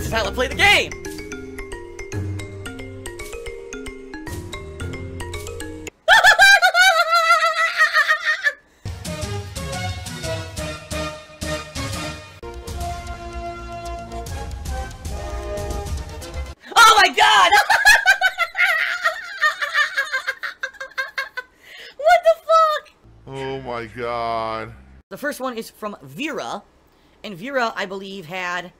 This is how I play the game! Oh my god! What the fuck? Oh my god. The first one is from Vera, and Vera, I believe, had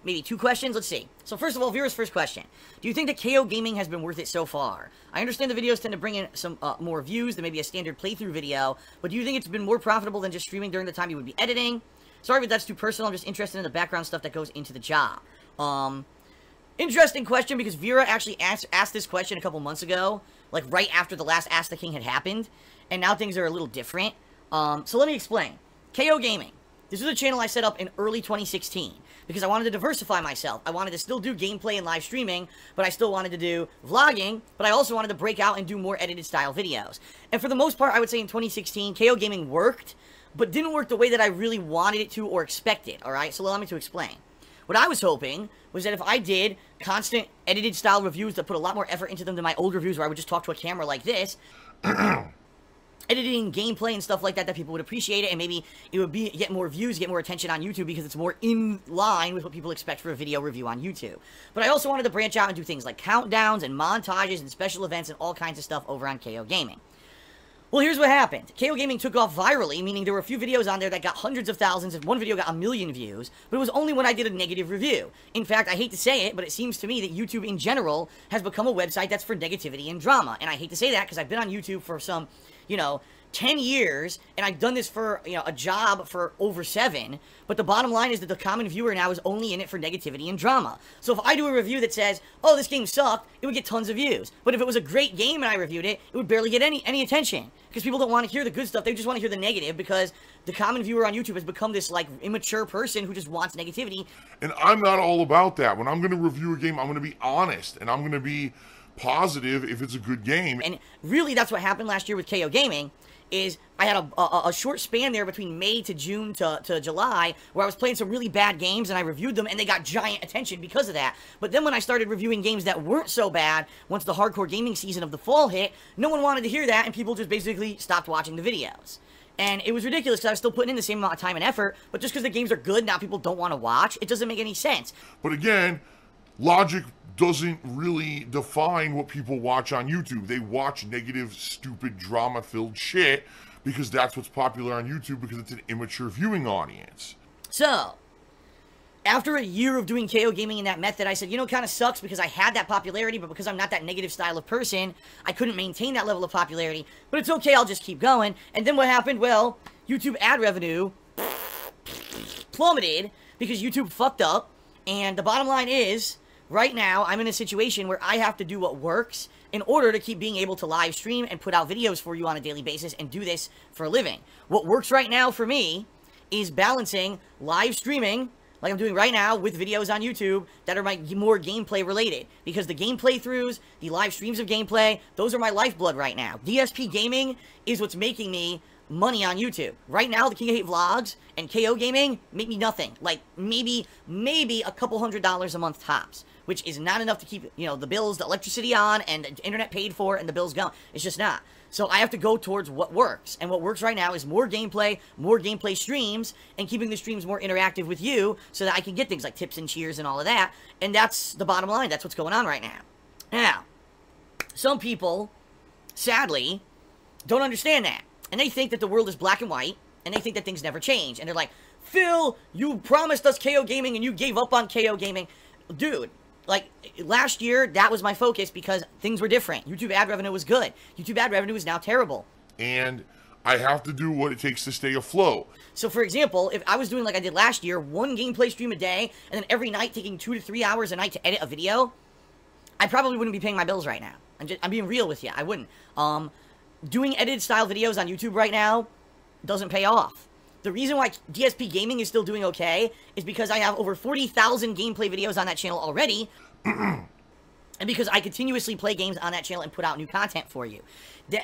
maybe 2 questions. Let's see. So first of all, Vera's first question: do you think that KO Gaming has been worth it so far? I understand the videos tend to bring in some more views than maybe a standard playthrough video, but do you think it's been more profitable than just streaming during the time you would be editing? Sorry, but that's too personal. I'm just interested in the background stuff that goes into the job. Interesting question, because Vera actually asked this question a couple months ago, like right after the last Ask the King had happened, and now things are a little different. So let me explain. KO Gaming. This is a channel I set up in early 2016 because I wanted to diversify myself. I wanted to still do gameplay and live streaming, but I still wanted to do vlogging, but I also wanted to break out and do more edited style videos. And for the most part, I would say in 2016, KO Gaming worked, but didn't work the way that I really wanted it to or expected, alright? So allow me to explain. What I was hoping was that if I did constant edited style reviews that put a lot more effort into them than my old reviews where I would just talk to a camera like this, editing gameplay and stuff like that, that people would appreciate it, and maybe it would get more views, get more attention on YouTube because it's more in line with what people expect for a video review on YouTube. But I also wanted to branch out and do things like countdowns and montages and special events and all kinds of stuff over on KO Gaming. Well, here's what happened. KO Gaming took off virally, meaning there were a few videos on there that got hundreds of thousands, and one video got 1 million views, but it was only when I did a negative review. In fact, I hate to say it, but it seems to me that YouTube in general has become a website that's for negativity and drama. And I hate to say that because I've been on YouTube for some, 10 years, and I've done this for, a job for over 7, but the bottom line is that the common viewer now is only in it for negativity and drama. So if I do a review that says, oh, this game sucked, it would get tons of views. But if it was a great game and I reviewed it, it would barely get any attention. Because people don't want to hear the good stuff, they just want to hear the negative, because the common viewer on YouTube has become this, immature person who just wants negativity. And I'm not all about that. When I'm going to review a game, I'm going to be honest, and I'm going to be positive if it's a good game. And really, that's what happened last year with KO Gaming, is I had a short span there between May to June to July where I was playing some really bad games and I reviewed them and they got giant attention because of that. But then when I started reviewing games that weren't so bad, once the hardcore gaming season of the fall hit, no one wanted to hear that and people just basically stopped watching the videos. And it was ridiculous because I was still putting in the same amount of time and effort, but just because the games are good, now people don't want to watch, it doesn't make any sense. But again, logic doesn't really define what people watch on YouTube. They watch negative, stupid, drama-filled shit because that's what's popular on YouTube because it's an immature viewing audience. So, after a year of doing KO Gaming in that method, I said, it kind of sucks because I had that popularity, but because I'm not that negative style of person, I couldn't maintain that level of popularity. But it's okay, I'll just keep going. And then what happened? Well, YouTube ad revenue plummeted because YouTube fucked up. And the bottom line is, right now, I'm in a situation where I have to do what works in order to keep being able to live stream and put out videos for you on a daily basis and do this for a living. What works right now for me is balancing live streaming, like I'm doing right now, with videos on YouTube that are more gameplay related. Because the game playthroughs, the live streams of gameplay, those are my lifeblood right now. DSP Gaming is what's making me money on YouTube. Right now, the King of Hate vlogs and KO Gaming make me nothing. Like, maybe a couple $100s a month tops, which is not enough to keep, the bills, the electricity on, and the internet paid for, and the bills going. It's just not. So I have to go towards what works. And what works right now is more gameplay streams, and keeping the streams more interactive with you so that I can get things like tips and cheers and all of that. And that's the bottom line. That's what's going on right now. Now, some people, sadly, don't understand that. And they think that the world is black and white, and they think that things never change. And they're like, Phil, you promised us KO Gaming, and you gave up on KO Gaming. Dude, last year, that was my focus because things were different. YouTube ad revenue was good. YouTube ad revenue is now terrible. And I have to do what it takes to stay afloat. So, for example, if I was doing like I did last year, 1 gameplay stream a day, and then every night taking 2 to 3 hours a night to edit a video, I probably wouldn't be paying my bills right now. I'm being real with you. I wouldn't. Doing edited style videos on YouTube right now doesn't pay off. The reason why DSP Gaming is still doing okay is because I have over 40,000 gameplay videos on that channel already, and because I continuously play games on that channel and put out new content for you.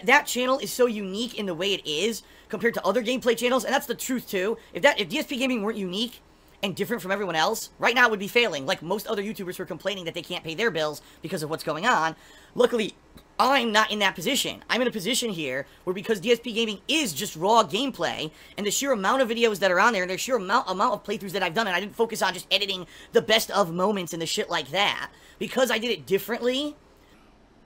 That channel is so unique in the way it is compared to other gameplay channels, and that's the truth too. If DSP Gaming weren't unique, and different from everyone else, right now it would be failing, like most other YouTubers who are complaining that they can't pay their bills because of what's going on. Luckily, I'm not in that position. I'm in a position here where, because DSP Gaming is just raw gameplay, and the sheer amount of videos that are on there, and the sheer amount of playthroughs that I've done, and I didn't focus on just editing the best of moments and the shit like that, because I did it differently,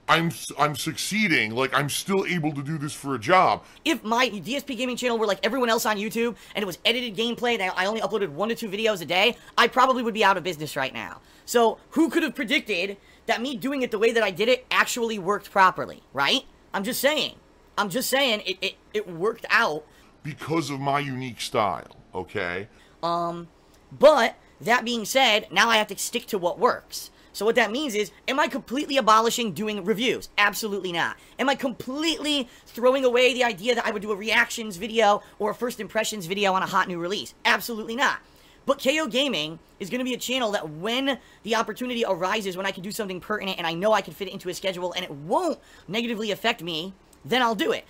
I'm succeeding. Like, I'm still able to do this for a job. If my DSP Gaming channel were like everyone else on YouTube, and it was edited gameplay, and I only uploaded 1 to 2 videos a day, I probably would be out of business right now. So, who could have predicted that me doing it the way that I did it actually worked properly, right? I'm just saying. It worked out. Because of my unique style, okay? But, that being said, now I have to stick to what works. So what that means is, am I completely abolishing doing reviews? Absolutely not. Am I completely throwing away the idea that I would do a reactions video or a first impressions video on a hot new release? Absolutely not. But KO Gaming is going to be a channel that, when the opportunity arises, when I can do something pertinent and I know I can fit it into a schedule and it won't negatively affect me, then I'll do it.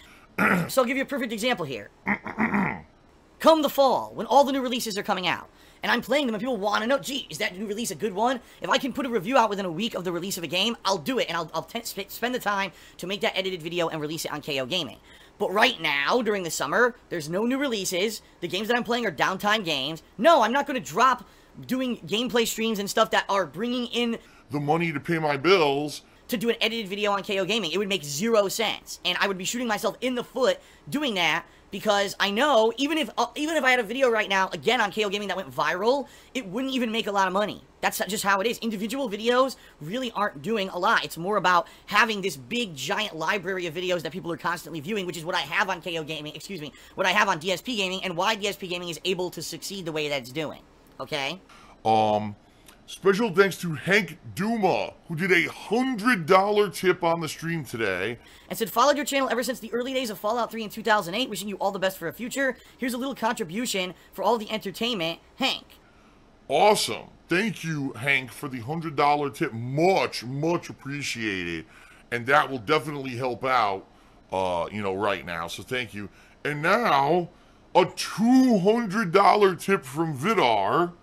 So I'll give you a perfect example here. Come the fall, when all the new releases are coming out, and I'm playing them, and people want to know, gee, is that new release a good one? If I can put a review out within a week of the release of a game, I'll do it, and I'll spend the time to make that edited video and release it on KO Gaming. But right now, during the summer, there's no new releases. The games that I'm playing are downtime games. No, I'm not going to drop doing gameplay streams and stuff that are bringing in the money to pay my bills to do an edited video on KO Gaming. It would make 0 sense, and I would be shooting myself in the foot doing that, because I know, even if I had a video right now, again, on KO Gaming that went viral, it wouldn't even make a lot of money. That's just how it is. Individual videos really aren't doing a lot. It's more about having this big, giant library of videos that people are constantly viewing, which is what I have on KO Gaming, excuse me, what I have on DSP Gaming, and why DSP Gaming is able to succeed the way that it's doing. Okay? Special thanks to Hank Duma, who did a $100 tip on the stream today. And said, followed your channel ever since the early days of Fallout 3 in 2008. Wishing you all the best for a future. Here's a little contribution for all the entertainment. Hank. Awesome. Thank you, Hank, for the $100 tip. Much, much appreciated. And that will definitely help out, right now. So thank you. And now, a $200 tip from Vidar.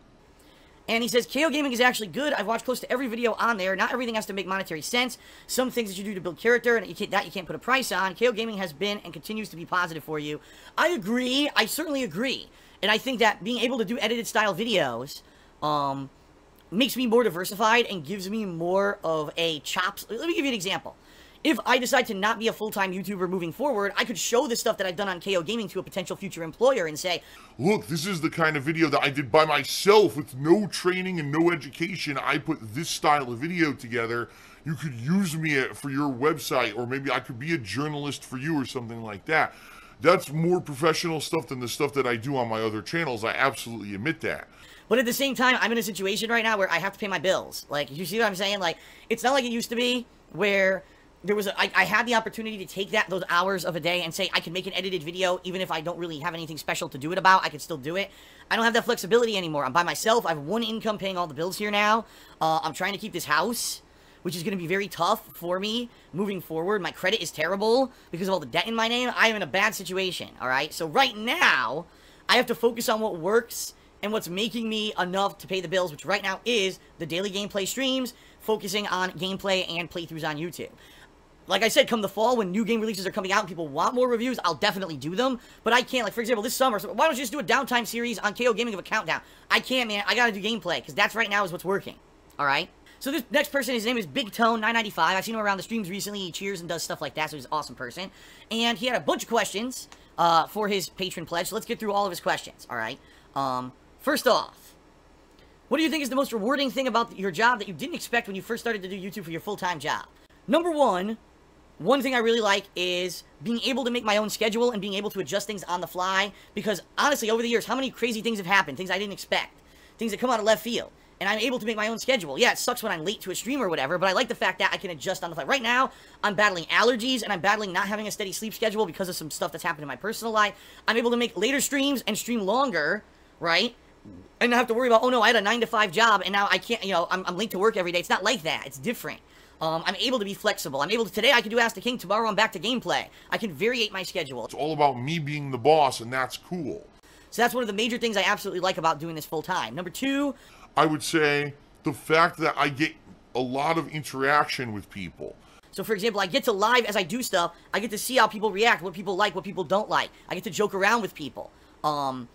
And he says, KO Gaming is actually good. I've watched close to every video on there. Not everything has to make monetary sense. Some things that you do to build character, and you can't put a price on. KO Gaming has been and continues to be positive for you. I agree. I certainly agree. And I think that being able to do edited style videos makes me more diversified and gives me more of a chops. Let me give you an example. If I decide to not be a full-time YouTuber moving forward, I could show the stuff that I've done on KO Gaming to a potential future employer and say, look, this is the kind of video that I did by myself with no training and no education. I put this style of video together. You could use me for your website, or maybe I could be a journalist for you or something like that. That's more professional stuff than the stuff that I do on my other channels. I absolutely admit that. But at the same time, I'm in a situation right now where I have to pay my bills. Like, you see what I'm saying? Like, it's not like it used to be where there was I had the opportunity to take those hours of a day and say I can make an edited video even if I don't really have anything special to do it about. I can still do it. I don't have that flexibility anymore. I'm by myself. I have one income paying all the bills here now. I'm trying to keep this house, which is going to be very tough for me moving forward. My credit is terrible because of all the debt in my name. I am in a bad situation, all right? So right now, I have to focus on what works and what's making me enough to pay the bills, which right now is the daily gameplay streams, focusing on gameplay and playthroughs on YouTube. Like I said, come the fall, when new game releases are coming out and people want more reviews, I'll definitely do them. But I can't. Like, for example, this summer, so why don't you just do a downtime series on KO Gaming of a countdown? I can't, man. I gotta do gameplay, because that's right now is what's working. Alright? So this next person, his name is Big Tone 995. I've seen him around the streams recently. He cheers and does stuff like that, so he's an awesome person. And he had a bunch of questions for his patron pledge. So let's get through all of his questions, alright? First off, what do you think is the most rewarding thing about your job that you didn't expect when you first started to do YouTube for your full-time job? Number one thing I really like is being able to make my own schedule and being able to adjust things on the fly, because honestly, over the years, how many crazy things have happened, things I didn't expect, things that come out of left field, and I'm able to make my own schedule. Yeah, it sucks when I'm late to a stream or whatever, but I like the fact that I can adjust on the fly. Right now, I'm battling allergies, and I'm battling not having a steady sleep schedule because of some stuff that's happened in my personal life. I'm able to make later streams and stream longer, right? And not have to worry about, oh no, I had a 9-to-5 job, and now I can't, I'm late to work every day. It's not like that. It's different. I'm able to be flexible. I'm able to, today I can do Ask the King, tomorrow I'm back to gameplay. I can variate my schedule. It's all about me being the boss, and that's cool. So that's one of the major things I absolutely like about doing this full time. Number 2, I would say the fact that I get a lot of interaction with people. So, for example, I get to live as I do stuff. I get to see how people react, what people like, what people don't like. I get to joke around with people. I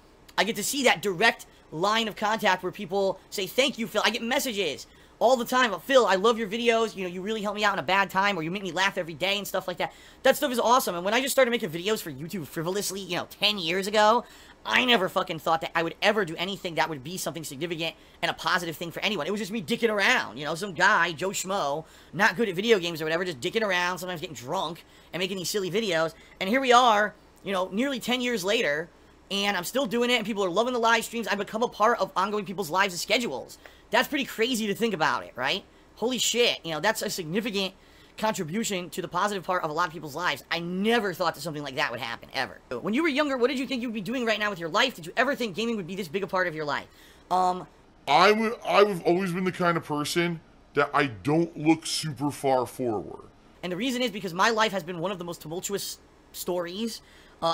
get to see that direct line of contact where people say, thank you, Phil. I get messages all the time. Phil, I love your videos. You know, you really help me out in a bad time, or you make me laugh every day and stuff like that. That stuff is awesome. And when I just started making videos for YouTube frivolously, you know, 10 years ago, I never fucking thought that I would ever do anything that would be something significant and a positive thing for anyone. It was just me dicking around, you know, some guy, Joe Schmo, not good at video games or whatever, just dicking around, sometimes getting drunk and making these silly videos. And here we are, you know, nearly 10 years later, and I'm still doing it, and people are loving the live streams. I've become a part of ongoing people's lives and schedules. That's pretty crazy to think about it, right? Holy shit, you know, that's a significant contribution to the positive part of a lot of people's lives. I never thought that something like that would happen, ever. When you were younger, what did you think you would be doing right now with your life? Did you ever think gaming would be this big a part of your life? I've always been the kind of person that I don't look super far forward. And the reason is because my life has been one of the most tumultuous stories.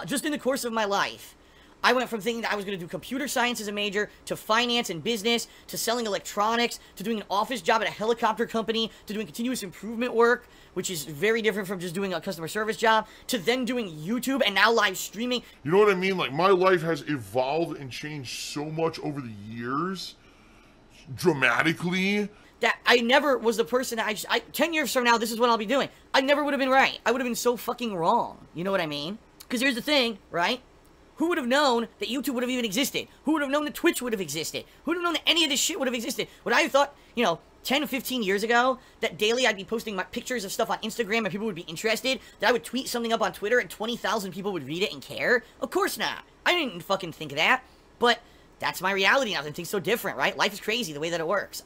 Just in the course of my life, I went from thinking that I was going to do computer science as a major, to finance and business, to selling electronics, to doing an office job at a helicopter company, to doing continuous improvement work, which is very different from just doing a customer service job, to then doing YouTube and now live streaming. You know what I mean? Like, my life has evolved and changed so much over the years, dramatically, that I never was the person that 10 years from now, this is what I'll be doing. I never would have been right. I would have been so fucking wrong. You know what I mean? Because here's the thing, right? Who would have known that YouTube would have even existed? Who would have known that Twitch would have existed? Who would have known that any of this shit would have existed? Would I have thought, you know, 10 to 15 years ago, that daily I'd be posting my pictures of stuff on Instagram and people would be interested? That I would tweet something up on Twitter and 20,000 people would read it and care? Of course not. I didn't fucking think of that. But that's my reality now, and things so different, right? Life is crazy the way that it works.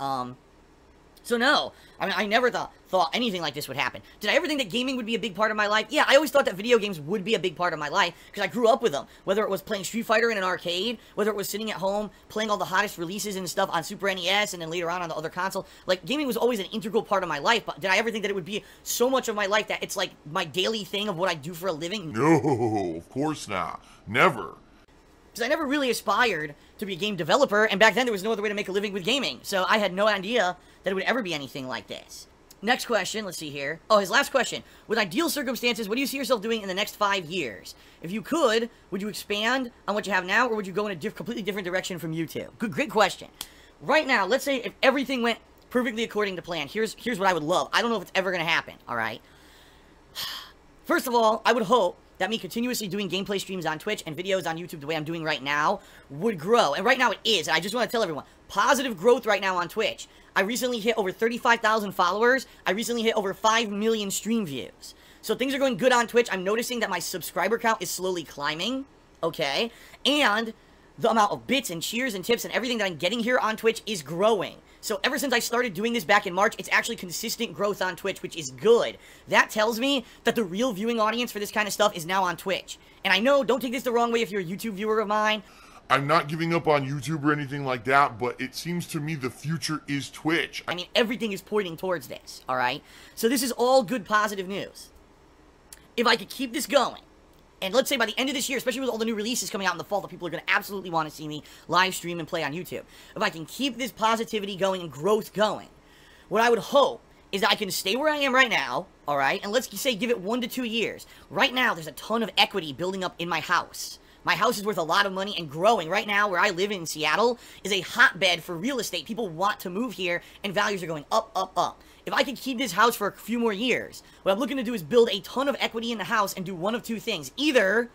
So no, I mean, I never thought anything like this would happen. Did I ever think that gaming would be a big part of my life? Yeah, I always thought that video games would be a big part of my life, because I grew up with them. Whether it was playing Street Fighter in an arcade, whether it was sitting at home, playing all the hottest releases and stuff on Super NES, and then later on the other console. Like, gaming was always an integral part of my life, but did I ever think that it would be so much of my life that it's like my daily thing of what I do for a living? No, of course not. Never. Because I never really aspired to be a game developer, and back then there was no other way to make a living with gaming, so I had no idea that it would ever be anything like this. Next question, let's see here. Oh, his last question. With ideal circumstances, what do you see yourself doing in the next 5 years? If you could, would you expand on what you have now, or would you go in a completely different direction from YouTube? Great question. Right now, let's say if everything went perfectly according to plan, here's what I would love. I don't know if it's ever going to happen, alright? First of all, I would hope that me continuously doing gameplay streams on Twitch and videos on YouTube the way I'm doing right now would grow. And right now it is. And I just want to tell everyone, positive growth right now on Twitch. I recently hit over 35,000 followers. I recently hit over 5 million stream views. So things are going good on Twitch. I'm noticing that my subscriber count is slowly climbing. Okay? And the amount of bits and cheers and tips and everything that I'm getting here on Twitch is growing. So ever since I started doing this back in March, it's actually consistent growth on Twitch, which is good. That tells me that the real viewing audience for this kind of stuff is now on Twitch. And I know, don't take this the wrong way if you're a YouTube viewer of mine. I'm not giving up on YouTube or anything like that, but it seems to me the future is Twitch. I mean, everything is pointing towards this, alright? So this is all good, positive news. If I could keep this going, and let's say by the end of this year, especially with all the new releases coming out in the fall that people are going to absolutely want to see me live stream and play on YouTube. If I can keep this positivity going and growth going, what I would hope is that I can stay where I am right now, alright? And let's say give it 1 to 2 years. Right now, there's a ton of equity building up in my house. My house is worth a lot of money and growing. Right now, where I live in Seattle, is a hotbed for real estate. People want to move here, and values are going up, up, up. If I can keep this house for a few more years, what I'm looking to do is build a ton of equity in the house and do one of two things. Either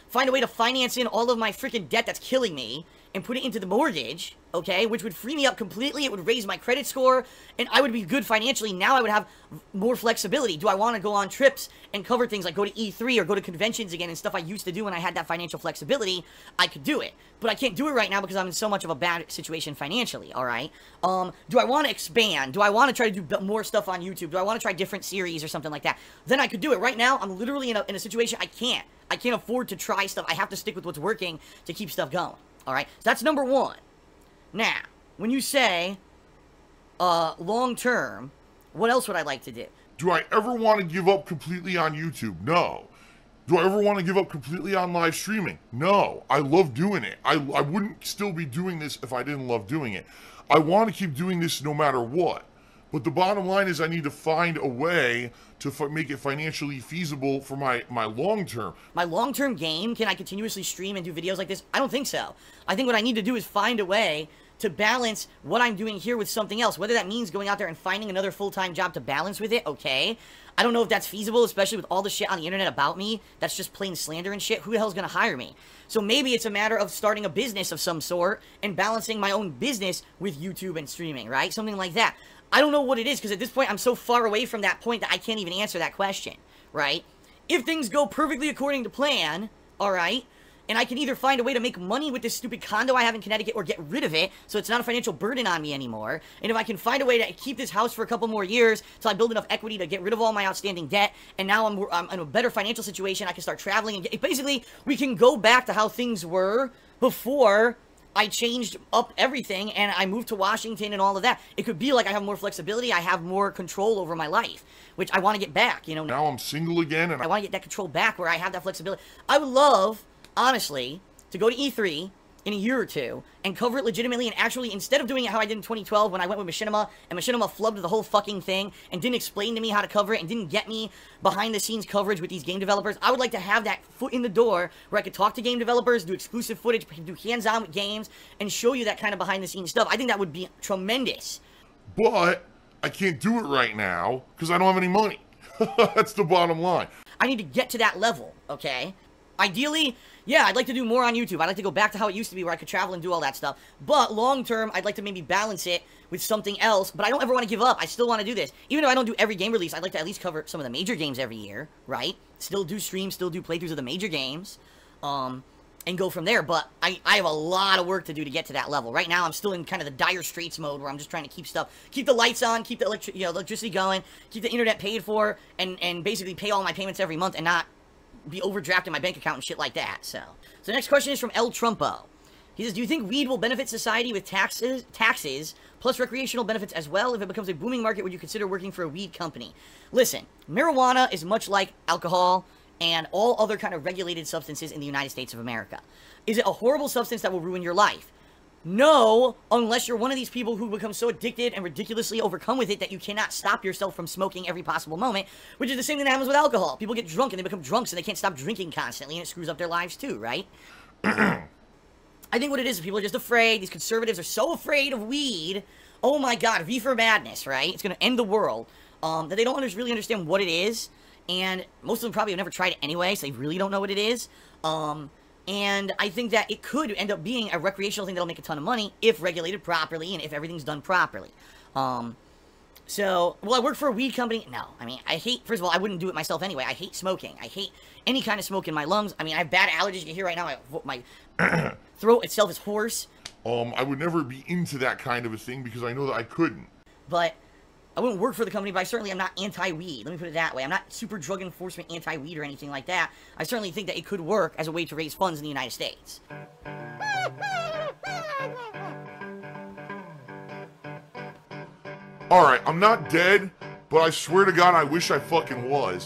find a way to finance in all of my freaking debt that's killing me and put it into the mortgage, okay, which would free me up completely. It would raise my credit score, and I would be good financially. Now I would have more flexibility. Do I want to go on trips and cover things like go to E3 or go to conventions again and stuff I used to do when I had that financial flexibility? I could do it, but I can't do it right now because I'm in so much of a bad situation financially, all right? Do I want to expand? Do I want to try to do more stuff on YouTube? Do I want to try different series or something like that? Then I could do it. Right now, I'm literally in a situation I can't afford to try stuff. I have to stick with what's working to keep stuff going. Alright, so that's number one. Now, when you say, long term, what else would I like to do? Do I ever want to give up completely on YouTube? No. Do I ever want to give up completely on live streaming? No, I love doing it. I wouldn't still be doing this if I didn't love doing it. I want to keep doing this no matter what. But the bottom line is I need to find a way to make it financially feasible for my long term. My long-term game, can I continuously stream and do videos like this? I don't think so. I think what I need to do is find a way to balance what I'm doing here with something else. Whether that means going out there and finding another full-time job to balance with it, okay. I don't know if that's feasible, especially with all the shit on the internet about me. That's just plain slander and shit. Who the hell's gonna hire me? So maybe it's a matter of starting a business of some sort and balancing my own business with YouTube and streaming, right? Something like that. I don't know what it is, because at this point, I'm so far away from that point that I can't even answer that question, right? If things go perfectly according to plan, alright, and I can either find a way to make money with this stupid condo I have in Connecticut or get rid of it so it's not a financial burden on me anymore, and if I can find a way to keep this house for a couple more years till I build enough equity to get rid of all my outstanding debt, and now I'm in a better financial situation, I can start traveling, and basically, we can go back to how things were before I changed up everything and I moved to Washington and all of that. It could be like I have more flexibility, I have more control over my life, which I want to get back, you know. Now I'm single again and I want to get that control back where I have that flexibility. I would love, honestly, to go to E3 in a year or two and cover it legitimately and actually, instead of doing it how I did in 2012 when I went with Machinima and Machinima flubbed the whole fucking thing and didn't explain to me how to cover it and didn't get me behind the scenes coverage with these game developers, I would like to have that foot in the door where I could talk to game developers, do exclusive footage, do hands-on with games, and show you that kind of behind the scenes stuff. I think that would be tremendous. But I can't do it right now because I don't have any money. That's the bottom line. I need to get to that level, okay? Ideally, yeah, I'd like to do more on YouTube. I'd like to go back to how it used to be where I could travel and do all that stuff. But long term, I'd like to maybe balance it with something else. But I don't ever want to give up. I still want to do this. Even though I don't do every game release, I'd like to at least cover some of the major games every year, right? Still do streams, still do playthroughs of the major games, and go from there. But I have a lot of work to do to get to that level. Right now, I'm still in kind of the dire straits mode where I'm just trying to keep the lights on, keep the electricity going, keep the internet paid for, and basically pay all my payments every month and not be overdrafted my bank account and shit like that. So the next question is from El Trumpo. He says, do you think weed will benefit society with taxes plus recreational benefits as well? If it becomes a booming market, would you consider working for a weed company? Listen, marijuana is much like alcohol and all other kind of regulated substances in the United States of America. Is it a horrible substance that will ruin your life? No, unless you're one of these people who become so addicted and ridiculously overcome with it that you cannot stop yourself from smoking every possible moment, which is the same thing that happens with alcohol. People get drunk and they become drunks and they can't stop drinking constantly, and it screws up their lives too, right? I think what it is people are just afraid. These conservatives are so afraid of weed. Oh my god, V for madness, right? It's going to end the world. That they don't really understand what it is, and most of them probably have never tried it anyway, so they really don't know what it is. And I think that it could end up being a recreational thing that'll make a ton of money if regulated properly and if everything's done properly. So, will I work for a weed company? No. I mean, first of all, I wouldn't do it myself anyway. I hate smoking. I hate any kind of smoke in my lungs. I mean, I have bad allergies. You can hear right now my throat itself is hoarse. I would never be into that kind of a thing because I know that I couldn't. But I wouldn't work for the company, but I certainly am not anti-weed. Let me put it that way. I'm not super drug enforcement anti-weed or anything like that. I certainly think that it could work as a way to raise funds in the United States. Alright, I'm not dead, but I swear to God I wish I fucking was.